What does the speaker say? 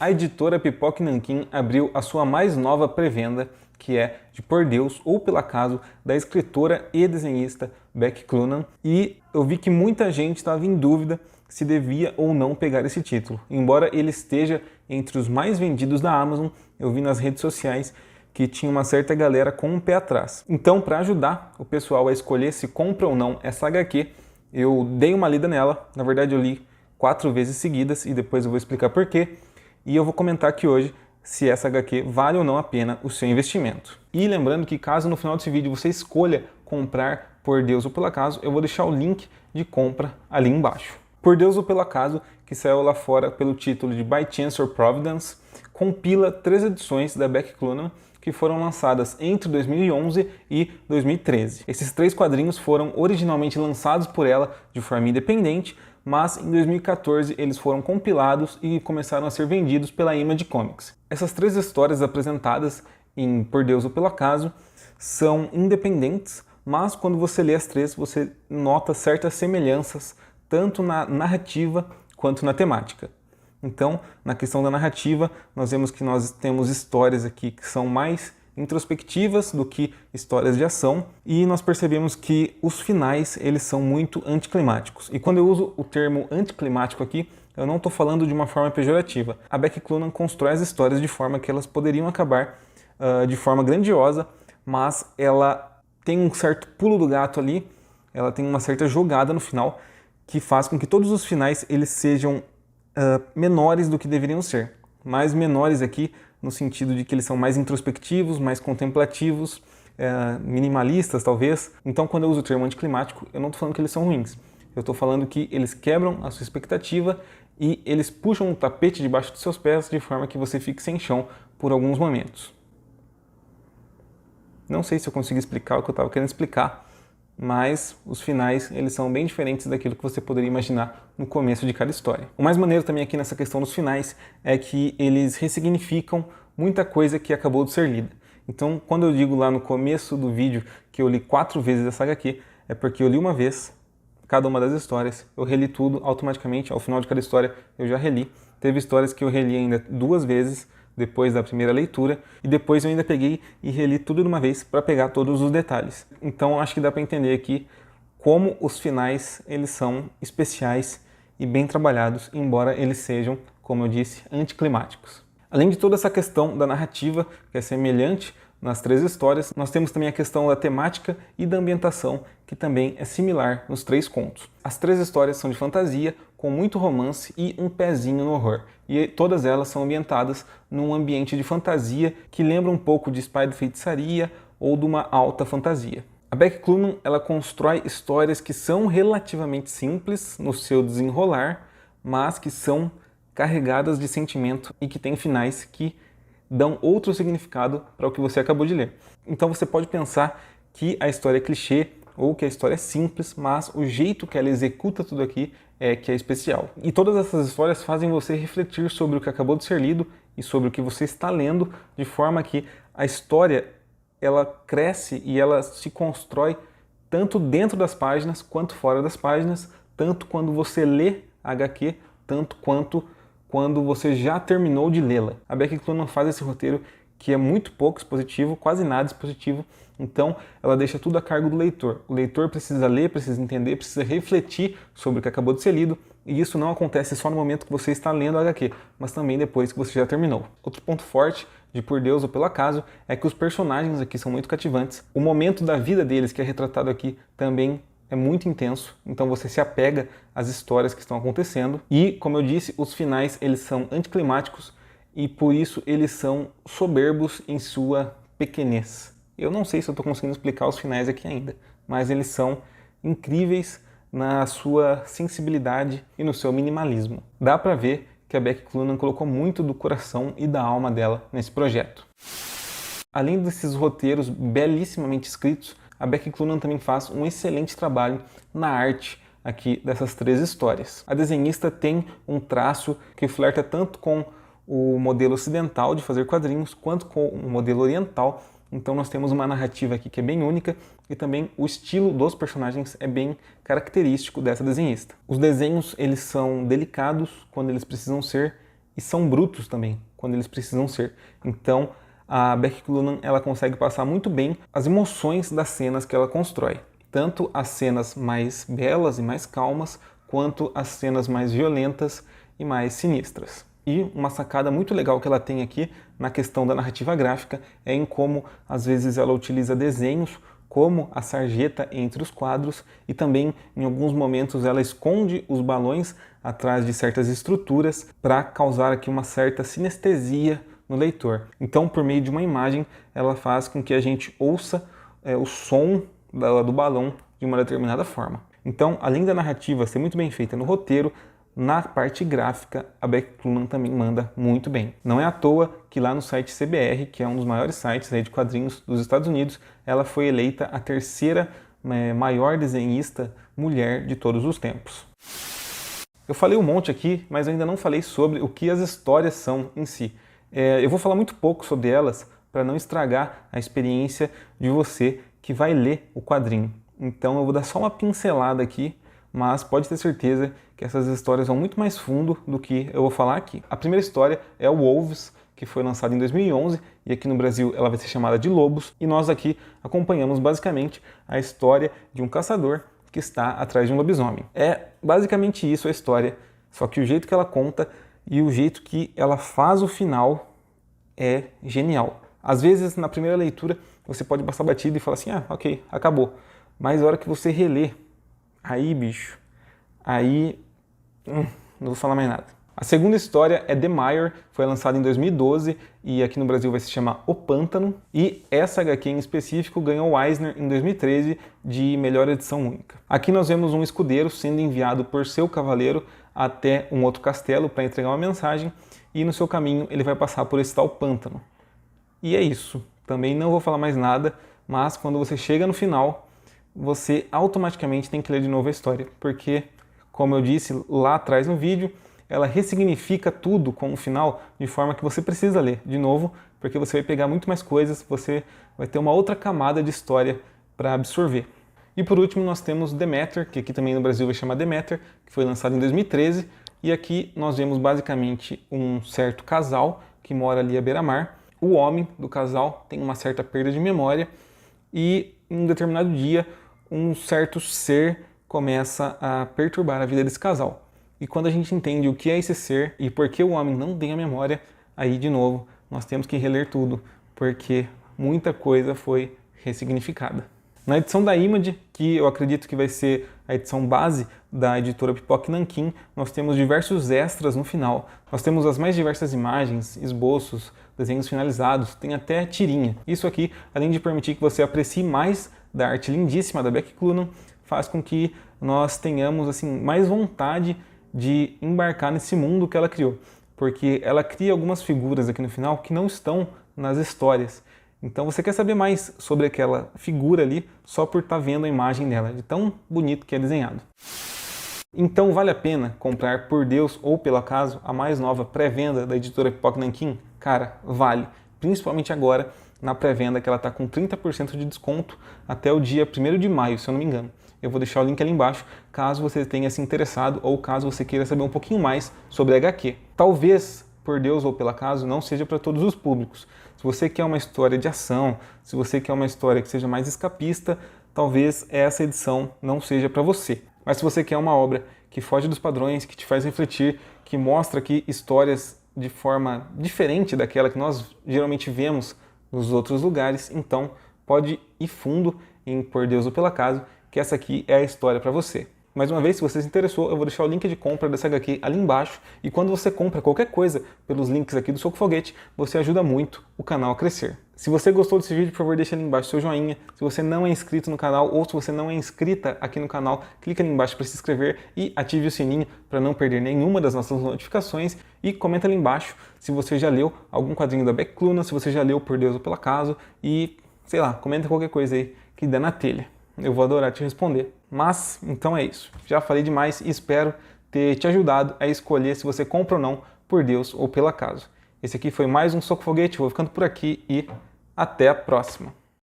A editora Pipoca Nanquim abriu a sua mais nova pré-venda, que é de Por Deus ou Pelo Acaso, da escritora e desenhista Becky Cloonan, e eu vi que muita gente estava em dúvida se devia ou não pegar esse título. Embora ele esteja entre os mais vendidos da Amazon, eu vi nas redes sociais que tinha uma certa galera com um pé atrás. Então, para ajudar o pessoal a escolher se compra ou não essa HQ, eu dei uma lida nela. Na verdade, eu li 4 vezes seguidas e depois eu vou explicar por quê. E eu vou comentar aqui hoje se essa HQ vale ou não a pena o seu investimento. E lembrando que caso no final desse vídeo você escolha comprar Por Deus ou Pelo Acaso, eu vou deixar o link de compra ali embaixo. Por Deus ou Pelo Acaso, que saiu lá fora pelo título de By Chance or Providence, compila 3 edições da Becky Cloonan que foram lançadas entre 2011 e 2013. Esses 3 quadrinhos foram originalmente lançados por ela de forma independente, mas em 2014 eles foram compilados e começaram a ser vendidos pela Image Comics. Essas 3 histórias apresentadas em Por Deus ou Pelo Acaso são independentes, mas quando você lê as 3 você nota certas semelhanças tanto na narrativa quanto na temática. Então, na questão da narrativa, nós vemos que nós temos histórias aqui que são mais introspectivas do que histórias de ação, e nós percebemos que os finais eles são muito anticlimáticos. E quando eu uso o termo anticlimático aqui, eu não estou falando de uma forma pejorativa. A Becky Cloonan constrói as histórias de forma que elas poderiam acabar de forma grandiosa, mas ela tem um certo pulo do gato ali, ela tem uma certa jogada no final, que faz com que todos os finais eles sejam menores do que deveriam ser. Mais menores aqui no sentido de que eles são mais introspectivos, mais contemplativos, minimalistas talvez. Então quando eu uso o termo anticlimático, eu não estou falando que eles são ruins. Eu estou falando que eles quebram a sua expectativa e eles puxam o tapete debaixo dos seus pés de forma que você fique sem chão por alguns momentos. Não sei se eu consigo explicar o que eu estava querendo explicar, mas os finais eles são bem diferentes daquilo que você poderia imaginar no começo de cada história. O mais maneiro também aqui nessa questão dos finais é que eles ressignificam muita coisa que acabou de ser lida. Então, quando eu digo lá no começo do vídeo que eu li 4 vezes essa HQ, é porque eu li uma vez cada uma das histórias, eu reli tudo automaticamente, ao final de cada história eu já reli. Teve histórias que eu reli ainda 2 vezes, depois da primeira leitura, e depois eu ainda peguei e reli tudo de uma vez para pegar todos os detalhes. Então acho que dá para entender aqui como os finais eles são especiais e bem trabalhados, embora eles sejam, como eu disse, anticlimáticos. Além de toda essa questão da narrativa, que é semelhante nas 3 histórias, nós temos também a questão da temática e da ambientação, que também é similar nos 3 contos. As 3 histórias são de fantasia, com muito romance e um pezinho no horror. E todas elas são ambientadas num ambiente de fantasia que lembra um pouco de Spy de Feitiçaria ou de uma alta fantasia. A Becky Cloonan ela constrói histórias que são relativamente simples no seu desenrolar, mas que são carregadas de sentimento e que têm finais que dão outro significado para o que você acabou de ler. Então você pode pensar que a história é clichê ou que a história é simples, mas o jeito que ela executa tudo aqui é que é especial. E todas essas histórias fazem você refletir sobre o que acabou de ser lido e sobre o que você está lendo, de forma que a história ela cresce e ela se constrói tanto dentro das páginas quanto fora das páginas, tanto quando você lê a HQ, tanto quanto quando você já terminou de lê-la. A Becky Cloonan faz esse roteiro que é muito pouco expositivo, quase nada expositivo, então ela deixa tudo a cargo do leitor. O leitor precisa ler, precisa entender, precisa refletir sobre o que acabou de ser lido, e isso não acontece só no momento que você está lendo a HQ, mas também depois que você já terminou. Outro ponto forte de Por Deus ou Pelo Acaso é que os personagens aqui são muito cativantes. O momento da vida deles que é retratado aqui também é muito intenso, então você se apega às histórias que estão acontecendo. E, como eu disse, os finais eles são anticlimáticos e por isso eles são soberbos em sua pequenez. Eu não sei se eu estou conseguindo explicar os finais aqui ainda, mas eles são incríveis na sua sensibilidade e no seu minimalismo. Dá para ver que a Becky Cloonan colocou muito do coração e da alma dela nesse projeto. Além desses roteiros belíssimamente escritos, a Becky Cloonan também faz um excelente trabalho na arte aqui dessas 3 histórias. A desenhista tem um traço que flerta tanto com o modelo ocidental de fazer quadrinhos, quanto com o modelo oriental. Então nós temos uma narrativa aqui que é bem única e também o estilo dos personagens é bem característico dessa desenhista. Os desenhos eles são delicados quando eles precisam ser e são brutos também, quando eles precisam ser. Então, a Becky Cloonan, ela consegue passar muito bem as emoções das cenas que ela constrói. Tanto as cenas mais belas e mais calmas, quanto as cenas mais violentas e mais sinistras. E uma sacada muito legal que ela tem aqui na questão da narrativa gráfica é em como, às vezes, ela utiliza desenhos como a sarjeta entre os quadros e também, em alguns momentos, ela esconde os balões atrás de certas estruturas para causar aqui uma certa sinestesia no leitor. Então, por meio de uma imagem, ela faz com que a gente ouça o som do balão de uma determinada forma. Então, além da narrativa ser muito bem feita no roteiro, na parte gráfica, a Becky Cloonan também manda muito bem. Não é à toa que lá no site CBR, que é um dos maiores sites aí de quadrinhos dos Estados Unidos, ela foi eleita a terceira maior desenhista mulher de todos os tempos. Eu falei um monte aqui, mas ainda não falei sobre o que as histórias são em si. Eu vou falar muito pouco sobre elas para não estragar a experiência de você que vai ler o quadrinho. Então eu vou dar só uma pincelada aqui, mas pode ter certeza que essas histórias vão muito mais fundo do que eu vou falar aqui. A primeira história é o Wolves, que foi lançada em 2011, e aqui no Brasil ela vai ser chamada de Lobos, e nós aqui acompanhamos basicamente a história de um caçador que está atrás de um lobisomem. É basicamente isso a história, só que o jeito que ela conta e o jeito que ela faz o final é genial. Às vezes, na primeira leitura, você pode passar batido e falar assim, ok, acabou. Mas a hora que você relê, aí, bicho, aí não vou falar mais nada. A segunda história é The Mire, foi lançada em 2012 e aqui no Brasil vai se chamar O Pântano. E essa HQ em específico ganhou o Eisner em 2013 de melhor edição única. Aqui nós vemos um escudeiro sendo enviado por seu cavaleiro até um outro castelo para entregar uma mensagem e no seu caminho ele vai passar por esse tal pântano. E é isso. Também não vou falar mais nada, mas quando você chega no final, você automaticamente tem que ler de novo a história, porque, como eu disse lá atrás no vídeo, ela ressignifica tudo com o final de forma que você precisa ler de novo, porque você vai pegar muito mais coisas, você vai ter uma outra camada de história para absorver. E por último nós temos Demeter, que aqui também no Brasil vai chamar Demeter, que foi lançado em 2013, e aqui nós vemos basicamente um certo casal que mora ali à beira-mar. O homem do casal tem uma certa perda de memória e em um determinado dia um certo ser começa a perturbar a vida desse casal. E quando a gente entende o que é esse ser e por que o homem não tem a memória, aí de novo nós temos que reler tudo, porque muita coisa foi ressignificada. Na edição da Image, que eu acredito que vai ser a edição base da editora Pipoca Nanquim, nós temos diversos extras no final. Nós temos as mais diversas imagens, esboços, desenhos finalizados, tem até tirinha. Isso aqui, além de permitir que você aprecie mais da arte lindíssima da Becky Cloonan, faz com que nós tenhamos assim mais vontade de embarcar nesse mundo que ela criou. Porque ela cria algumas figuras aqui no final que não estão nas histórias. Então você quer saber mais sobre aquela figura ali só por estar vendo a imagem dela, de tão bonito que é desenhado. Então vale a pena comprar Por Deus ou Pelo Acaso, a mais nova pré-venda da editora Pipoca Nanquim? Cara, vale. Principalmente agora, na pré-venda, que ela está com 30% de desconto até o dia 1º de maio, se eu não me engano. Eu vou deixar o link ali embaixo, caso você tenha se interessado ou caso você queira saber um pouquinho mais sobre a HQ. Talvez Por Deus ou Pelo Acaso não seja para todos os públicos. Se você quer uma história de ação, se você quer uma história que seja mais escapista, talvez essa edição não seja para você. Mas se você quer uma obra que foge dos padrões, que te faz refletir, que mostra aqui histórias de forma diferente daquela que nós geralmente vemos nos outros lugares, então pode ir fundo em Por Deus ou Pelo Acaso, que essa aqui é a história para você. Mais uma vez, se você se interessou, eu vou deixar o link de compra dessa HQ ali embaixo. E quando você compra qualquer coisa pelos links aqui do Soco Foguete, você ajuda muito o canal a crescer. Se você gostou desse vídeo, por favor, deixa ali embaixo seu joinha. Se você não é inscrito no canal ou se você não é inscrita aqui no canal, clica ali embaixo para se inscrever e ative o sininho para não perder nenhuma das nossas notificações. E comenta ali embaixo se você já leu algum quadrinho da Becky Cloonan, se você já leu Por Deus ou Pelo Acaso e, sei lá, comenta qualquer coisa aí que der na telha. Eu vou adorar te responder. Mas, então é isso. Já falei demais e espero ter te ajudado a escolher se você compra ou não Por Deus ou Pelo Acaso. Esse aqui foi mais um Soco Foguete, vou ficando por aqui e até a próxima.